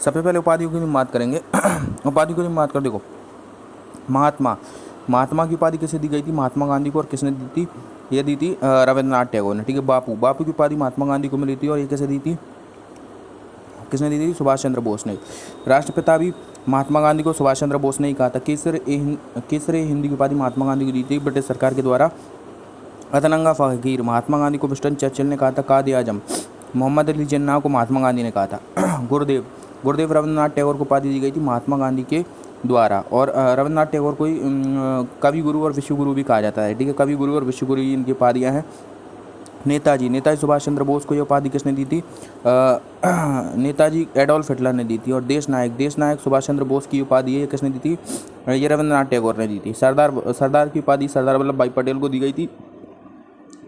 सबसे पहले उपाधियों की हम बात करेंगे। उपाधियों की हम बात कर, देखो महात्मा, महात्मा की उपाधि किसे दी गई थी? महात्मा गांधी को। और किसने दी थी? ये दी थी रविंद्रनाथ टैगोर ने। ठीक है। बापू, बापू की उपाधि महात्मा गांधी को मिली थी और ये किसे दी थी? किसने दी थी? सुभाष चंद्र बोस ने। राष्ट्रपिता भी महात्मा गांधी को सुभाष चंद्र बोस ने ही कहा था। केसर हिंदी की उपाधि महात्मा गांधी को दी थी ब्रिटिश सरकार के द्वारा। अतनंगा फकीर महात्मा गांधी को विंस्टन चर्चिल ने कहा था। कायदे आजम मोहम्मद अली जिन्ना को महात्मा गांधी ने कहा था। गुरुदेव, गुरुदेव रविंद्रनाथ टैगोर को उपाधि दी गई थी महात्मा गांधी के द्वारा। और रविंद्रनाथ टैगोर को कवि गुरु और विश्व गुरु भी कहा जाता है। ठीक है। कवि गुरु और विश्व गुरु इनकी उपाधियाँ हैं। नेताजी, नेताजी सुभाष चंद्र बोस को ये उपाधि किसने दी थी? नेताजी एडोल्फ हिटलर ने दी थी। और देश नायक, देश नायक सुभाष चंद्र बोस की उपाधि है, किसने दी थी? ये रविंद्रनाथ टैगोर ने दी थी। सरदार, सरदार की उपाधि सरदार वल्लभ भाई पटेल को दी गई थी।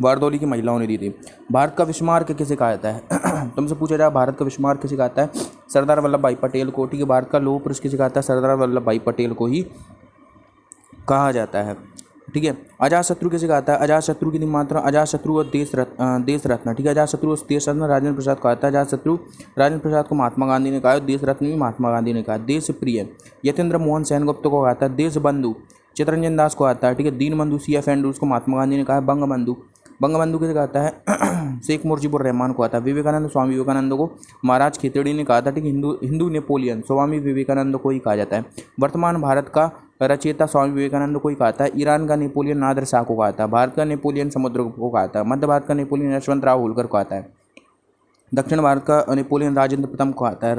बारदौली की महिलाओं ने दी थी। भारत का विस्मार्क किसे कहा जाता है? तुमसे पूछा जाए भारत का विस्मार्क किसे कहा जाता है? सरदार वल्लभ भाई पटेल को। ठीक है। भारत का लौह पुरुष किसे कहा जाता है? सरदार वल्लभ भाई पटेल को ही कहा जाता है। ठीक है। अजात शत्रु किसे कहा जाता है? अजात शत्रु की मात्रा, अजात शत्रु और देश रत्न। ठीक है। अजात शत्रु और देश रत्न राजेंद्र प्रसाद को आता है। अजात शत्रु राजेंद्र प्रसाद को महात्मा गांधी ने कहा। देश रत्न भी महात्मा गांधी ने कहा। देश प्रिय यतीन्द्र मोहन सेनगुप्त को कहा था। देश बंधु चित्तरंजन दास को आता है। ठीक है। दीन बंधु CF एंड्रूज को महात्मा गांधी ने कहा। बंगबंधु, बंगबंधु किसे कहता है? शेख मुजीबुर रहमान को आता है। विवेकानंद, स्वामी विवेकानंद को महाराज खेतड़ी ने कहा था। ठीक है। हिंदू नेपोलियन स्वामी विवेकानंद को ही कहा जाता है। वर्तमान भारत का रचयिता स्वामी विवेकानंद को ही कहा था। ईरान का नेपोलियन नादिर शाह को कहा था। भारत का नेपोलियन समुद्रगुप्त को कहा था। मध्य भारत का नेपोलियन यशवंतराव होलकर को आता है। दक्षिण भारत का नेपोलियन राजेंद्र प्रथम को आता है।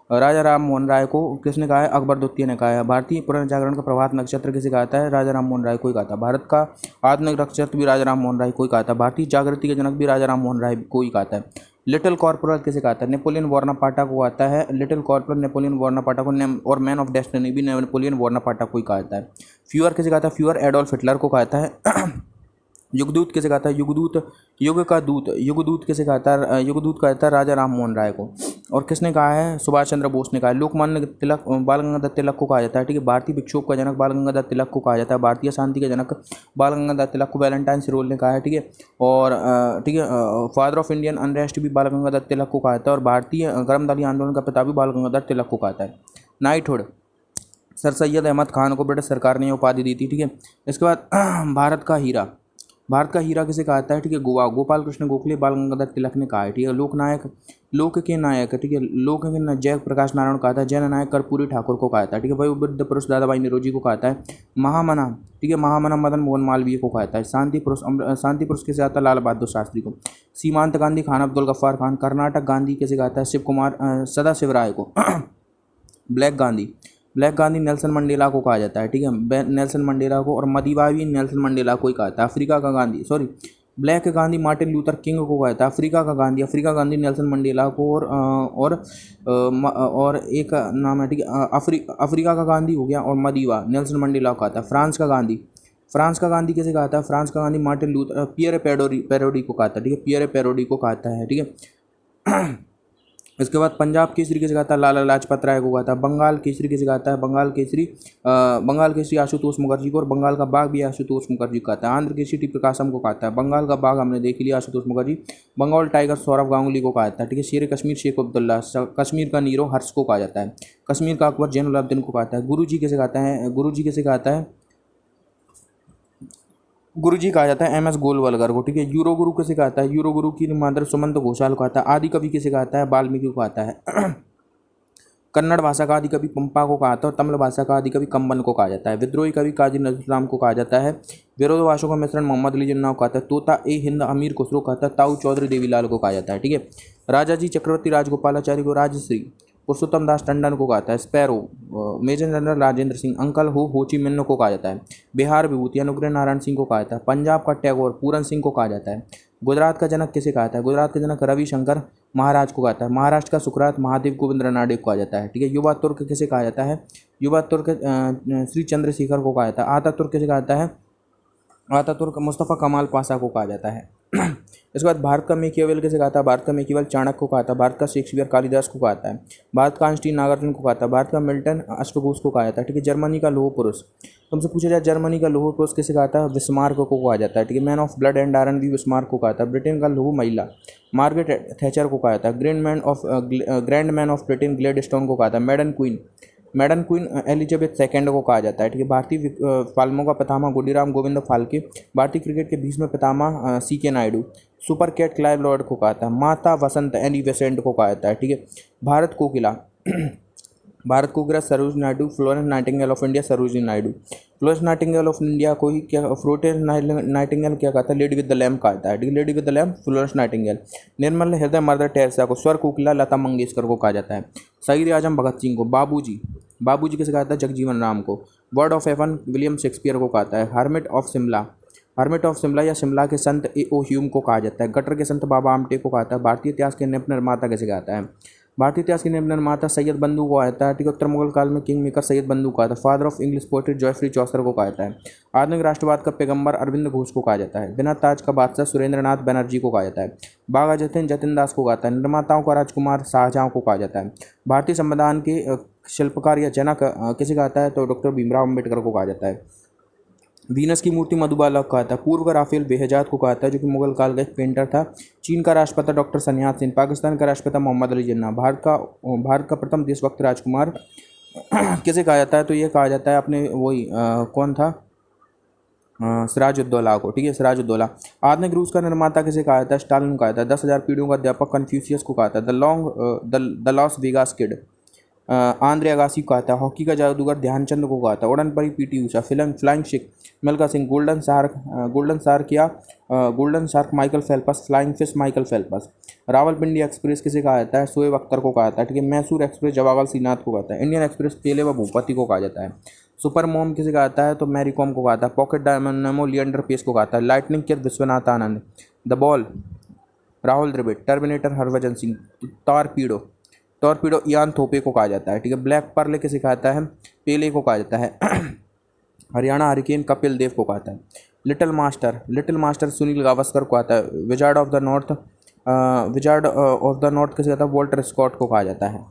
राजा राम मोहन राय को किसने कहा है? अकबर द्वितीय ने कहा है। भारतीय पुनर्जागरण का प्रभात नक्षत्र किसे कहता है? राजा राम मोहन राय को ही कहा था। भारत का आधुनिक नक्षत्र भी राजा राम मोहन राय को ही कहा था। भारतीय जागृति के जनक भी राजा राम मोहन राय को ही कहा था। लिटिल कॉर्पोरल किसे कहता है? नेपोलियन बोनापार्ट को आता है। लिटिल कॉर्पोरल नेपोलियन बोनापार्ट को, और मैन ऑफ डेस्टिनी भी नेपोलियन बोनापार्ट को ही कहा जाता है। फ्यूअर किसे कहता है? फ्यूअर एडोल्फ हिटलर को कहता है। युगदूत किसे कहता है? युगदूत, युग का दूत, युगदूत किसे कहता है? युगदूत कहता है राजा राम मोहन राय को। और किसने कहा है? सुभाष चंद्र बोस ने कहा है। लोकमान्य तिलक बाल गंगाधर तिलक को कहा जाता है। ठीक है। भारतीय विक्षोभ का जनक बाल गंगाधर तिलक को कहा जाता है। भारतीय शांति के जनक बाल गंगाधर तिलक को वैलेंटाइन सिरोल ने कहा है। ठीक है। और ठीक है, फादर ऑफ इंडियन अनरेस्ट भी बाल गंगाधर तिलक को कहा जाता है। और भारतीय गर्मदाली आंदोलन का पिता भी बाल गंगाधर तिलक को कहता है। नाइटहुड, सर सैयद अहमद खान को ब्रिटिश सरकार ने उपाधि दी थी। ठीक है। इसके बाद भारत का हीरा, भारत का हीरा किसे कहा जाता है? ठीक है। गोपाल कृष्ण गोखले बाल गंगाधर तिलक ने कहा है। ठीक है। लोकनायक, लोक के नायक, ठीक है, लोक के जय प्रकाश नारायण कहा था। जन नायक कर्पूरी ठाकुर को कहा था। ठीक है। वयोवृद्ध पुरुष दादा भाई नौरोजी को कहा है। महामना, ठीक है, महामना मदन मोहन मालवीय को कहता है। शांति पुरुष किसे आता है? लाल बहादुर शास्त्री को। सीमांत गांधी खान अब्दुल गफ्फार खान। कर्नाटक गांधी किसे कहता है? शिव कुमार सदाशिव राय को। Black Gandhi, black Gandhi Nelson Mandela को कहा जाता है। ठीक है। नेल्सन मंडेला को। और मदीबा भी नेल्सन मंडेला को ही कहा था। अफ्रीका का Gandhi, sorry, black Gandhi Martin Luther king को कहा था। अफ्रीका का गांधी नेल्सन मंडेला को। और एक नाम है, ठीक है, अफ्रीका का गांधी हो गया। और मदीबा नेल्सन मंडेला को कहा था। फ्रांस का गांधी किसे कहा था? फ्रांस का गांधी मार्टिन लूथर पियर पेरोडी को कहा था। ठीक है। पियर पेरोडी को कहता है। ठीक है। इसके बाद पंजाब केसरी किसे कहता है? लाला लाजपत राय को कहता है। बंगाल केसरी किसे कहता है? बंगाल केसरी आशुतोष मुखर्जी को। और बंगाल का बाघ भी आशुतोष मुखर्जी को कहता है। आंध्र केसरी टी प्रकाशम को कहता है। बंगाल का बाघ हमने देख लिया, आशुतोष मुखर्जी। बंगाल टाइगर सौरभ गांगुली को कहता है। ठीक है। शेर कश्मीर शेख अब्दुल्ला। कश्मीर का नीरो हर्ष को कहा जाता है। कश्मीर का अकबर जैनुलाब्दीन को कहता है। गुरुजी किसे कहता है? गुरुजी कहा जाता है MS गोलवलकर को। ठीक है। यूरो गुरु किसे कहता है? यूरो गुरु की मादर सुमंत घोषाल को कहता है। आदि कवि किसे कहता है? वाल्मीकि को कहता है। कन्नड़ भाषा का आदि कवि पंपा को कहा था। और तमिल भाषा का आदि कवि कंबन को कहा जाता है। विद्रोही कवि काजी नजरुल राम को कहा जाता है। विरोधाभासों का मिश्रण मोहम्मद अली जिन्ना को कहता है। तोता हिंद अमीर खुसरो कहता है। ताऊ चौधरी देवीलाल को कहा जाता है। ठीक है। राजा जी चक्रवर्ती राजगोपालाचारी को राजश्री। पुरुषोत्तम दास टंडन को कहता है। Sparrow major general Rajendra Singh. Uncle Ho Chi Minh को कहा जाता है। बिहार विभूति अनुग्रह नारायण सिंह को कहा जाता है। पंजाब का टैगोर पूरन सिंह को कहा जाता है। गुजरात का जनक किसे कहा जाता है? गुजरात का जनक रविशंकर महाराज को कहता है। महाराष्ट्र का सुकरात महादेव गोविंद रनाडे को कहा जाता है। ठीक है। युवा तुर्क किसे कहा जाता है? युवा तुर्क श्री चंद्रशेखर को कहा जाता है। आता तुर्क किसे कहा जाता है? आतातुर्क मुस्तफ़ा कमाल पाशा को कहा जाता है। इसके बाद भारत का मेकियावेल किसे कहा था? भारत का मेकियावेल चाणक्य को कहा था। भारत का शेक्सपियर कालिदास को कहता है। भारत का आइंस्टीन नागार्जुन को कहा था। भारत का मिल्टन अश्वघोष को कहा जाता है। ठीक है। जर्मनी का लौह पुरुष तुमसे पूछा जाए जर्मनी का लोगो पुरुष किसे कहा था, बिस्मार्क को कहा जाता है, ठीक है। Man of blood and iron भी बिस्मार्क को कहा था। ब्रिटेन का लोगो महिला मार्गरेट थैचर को कहा था। Grand man of Britain Gladstone को कहा था। मैडन क्वीन एलिजाबेथ सेकेंड को कहा जाता है, ठीक है। भारतीय फाल्मों का पितामह गुडीराम गोविंद फाल्के। भारतीय क्रिकेट के 20वें पितामह CK Naidu. Super cat Clive Lloyd को कहा था। माता वसंत एनी बेसेंट को कहा जाता है, ठीक है। Bharat Kokila Bharat Kokila Saroj Naidu. Florence Nightingale of India Sarojini Naidu. Florence Nightingale of India को ही क्या फ्लोरेंस नाइटिंगेल क्या कहता है, लेडी विद द लैम्प कहता है, ठीक है। Lady with the lamp Florence Nightingale. Nirmal Hriday Mother Teresa को स्वर कोकिला लता मंगेशकर को कहा जाता है। शहीद आजम भगत सिंह को बाबूजी किसे कहता है, जगजीवन राम को। Word of haven William Shakespeare को कहता है। हर्मिट ऑफ शिमला या शिमला के संत A.O. ह्यूम को कहा जाता है। गटर के संत बाबा आमटे को कहता है। भारतीय इतिहास के निर्माता किसे कहता है, भारतीय इतिहास के निर्माता सैयद बंधु को कहता है, ठीक है। उत्तर मुगल काल में किंग मेकर सैयद बंधु को कहा था। फादर ऑफ इंग्लिश पोएट्री जॉयफ्री चौसर को कहा जाता है। आधुनिक राष्ट्रवाद का पैगंबर अरविंद घोष को कहा जाता है। बिना ताज का बादशाह सुरेंद्रनाथ बनर्जी को कहा जाता है। बाघा जतिन दास को कहता है। निर्माताओं का राजकुमार शाहजहां को कहा जाता है। भारतीय संविधान के शिल्पकार या जनक किसे कहता है, तो डॉक्टर भीमराव अम्बेडकर को कहा जाता है। वीनस की मूर्ति मधुबाला को कहता है। पूर्व का राफेल बेहजाद को कहता है, जो कि मुगल काल का एक पेंटर था। चीन का राष्ट्रपिता डॉक्टर सन्यात सिंह। पाकिस्तान का राष्ट्रपिता मोहम्मद अली जिन्ना। भारत का प्रथम देशभक्त राजकुमार किसे कहा जाता है, तो ये कहा जाता है अपने वही कौन था, सिराजुद्दौला को, ठीक है। सिराजुद्दौला। आधुनिक रूस का निर्माता किसे कहा जाता है, स्टालिन कहा जाता है। 10,000 पीढ़ियों का अध्यापक कन्फ्यूशियस को कहा था। The Las Vegas kid Andre Agassi को कहता है। हॉकी का जादूगर ध्यानचंद को कहता है। उड़न परी PT Usha. Flying Sikh Milkha Singh. Golden shark Michael Phelps. Flying fish Michael Phelps. Rawalpindi express किसे कहा जाता है, शोएब अख्तर को कहा जाता है, ठीक है। मैसूर एक्सप्रेस जवाहरलाल श्रीनाथ को कहता है। इंडियन एक्सप्रेस पेले व भूपति को कहा जाता है। सुपर मॉम किसे कहता है, तो मैरी कॉम को कहता है। पॉकेट डायनामो लिएंडर पेस को कहता है। Lightning kid Vishwanath Anand. The wall Rahul Dravid. Terminator Harbhajan Singh. Torpedo Ian Thorpe को कहा जाता है, ठीक है। ब्लैक पर्ल किसे कहता है, पेले को कहा जाता है। हरियाणा हरिकेन कपिल देव को कहता है। लिटिल मास्टर सुनील गावस्कर को कहता है। विजार्ड ऑफ द नॉर्थ किसे कहता है, वॉल्टर स्कॉट को कहा जाता है।